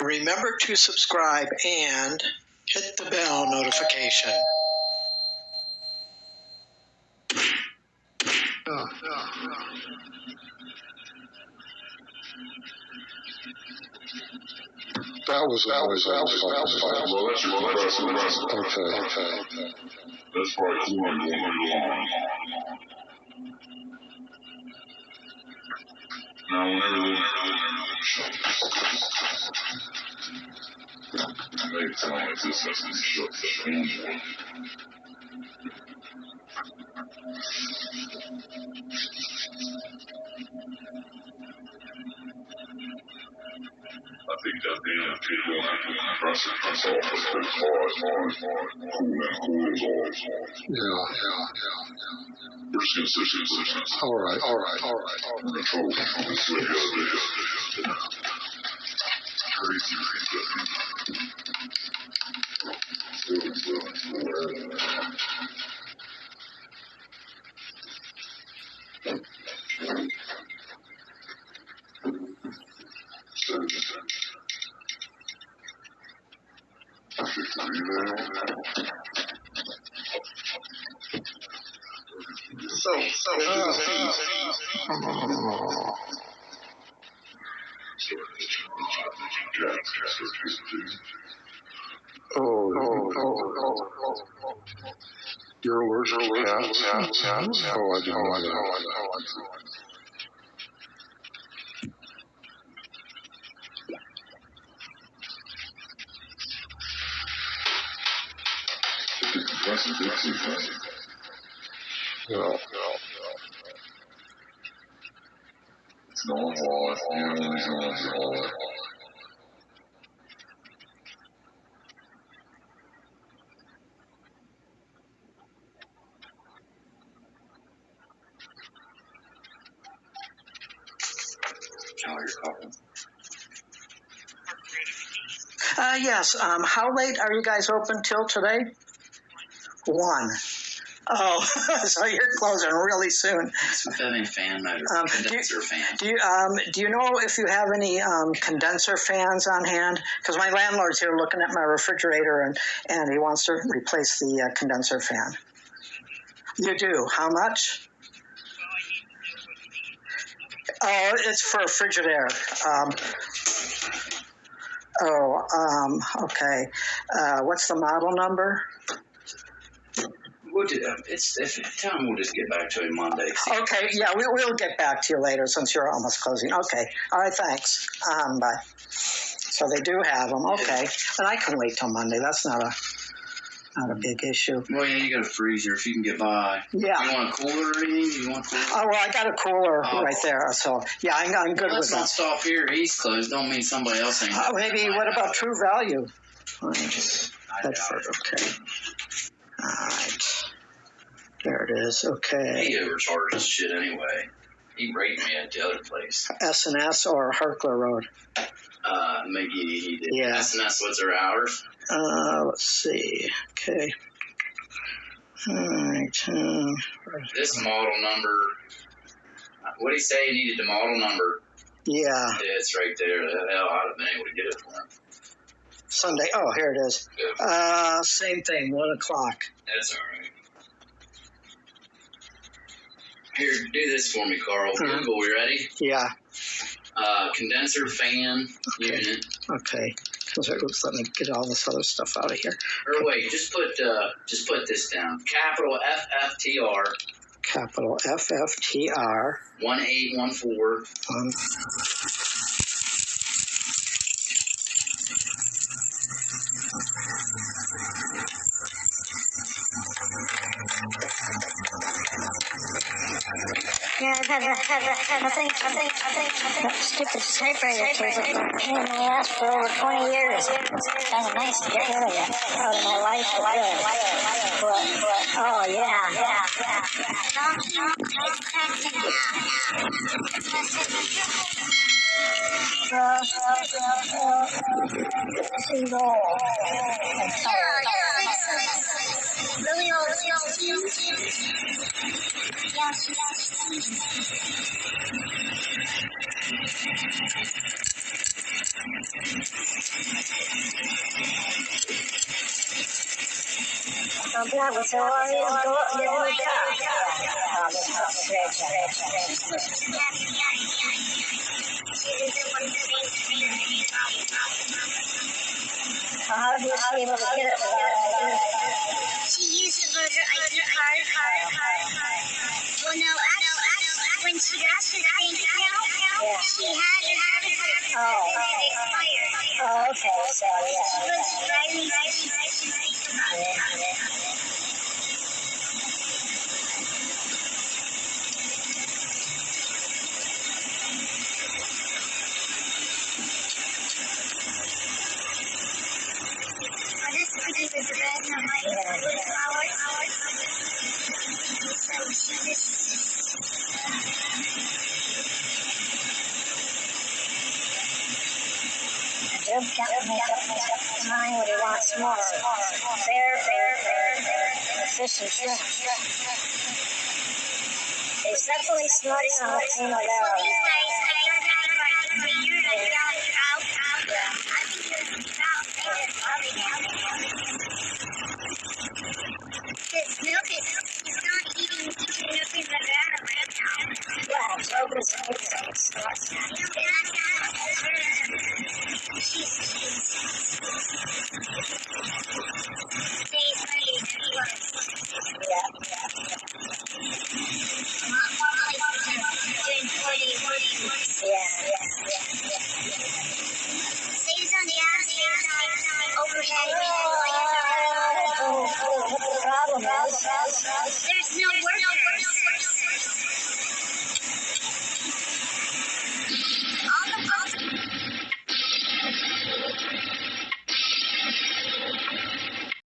Remember to subscribe and hit the bell notification. That was the noise I was talking about. Well, that's your compressor. Okay. That's probably cooling going through the line. Now, whenever they sound like this doesn't shut the fan off. I think that damn people on the compressor cuts off with their hard, cools off. Yeah. We're just gonna sit. All right. Control this way crazy. You're allergic to cats? Oh, I didn't know that. Yeah. It's going hard. Yes. How late are you guys open till today? 1. Oh, so you're closing really soon. Fan motor, condenser fan. Do you know if you have any condenser fans on hand? Because my landlord's here looking at my refrigerator and he wants to replace the condenser fan. You do? How much? Oh, it's for a Frigidaire. Okay. What's the model number? We'll tell him we'll just get back to him Monday. Okay, yeah, we'll get back to you later since you're almost closing. Okay, all right, thanks. Bye. So they do have them, okay. And I can wait till Monday. That's not a big issue. Well, yeah, you got a freezer if you can get by. Yeah. You want a cooler or anything? Oh, well, I got a cooler right there. So, yeah, I'm good with that. Let's not stop here. He's closed. Don't mean somebody else ain't. Maybe, what about True Value? Bedford, okay. All right. There it is, okay. He overcharges shit anyway. He rated me at the other place. S&S or Harkler Road? Maybe he did. Yeah. S&S, what's their hours? Let's see. Okay. All right. This model number. What did he say? He needed the model number. Yeah. Yeah, it's right there. The hell, I'd have been able to get it for him. Sunday. Oh, here it is. Yeah. Same thing. 1 o'clock. That's all right. Here, do this for me, Carl. Google, you ready? Yeah. Condenser fan unit. Okay. Let me get all this other stuff out of here. Or wait, just put this down. Capital FFTR. Capital FFTR. 1814. Yeah, I think that stupid typewriter tape has been a pain in the ass for over 20 years. It's kind of nice to get rid of it out of my life for good. But, oh, yeah. Really old. Yes. Yeah, we said, well, you just go up and get a new car. Oh, this is strange. Well, how do you she able to get it without ID? She used to voter ID card. Well, no, actually, when she got to the bank account, she had her driver's license and it expired. Oh, okay, so yeah. She was driving, so she said she thinks about it. This is the bed and I'm like, flowers. So she just... Job can't make up his mind what he wants more. Fair, fish and shrimp. He's definitely snorting on the team of These days, I don't have a year and I feel like out. I think it's about this milk is not eating nothing but that right now. Yeah, Job is snorts. She's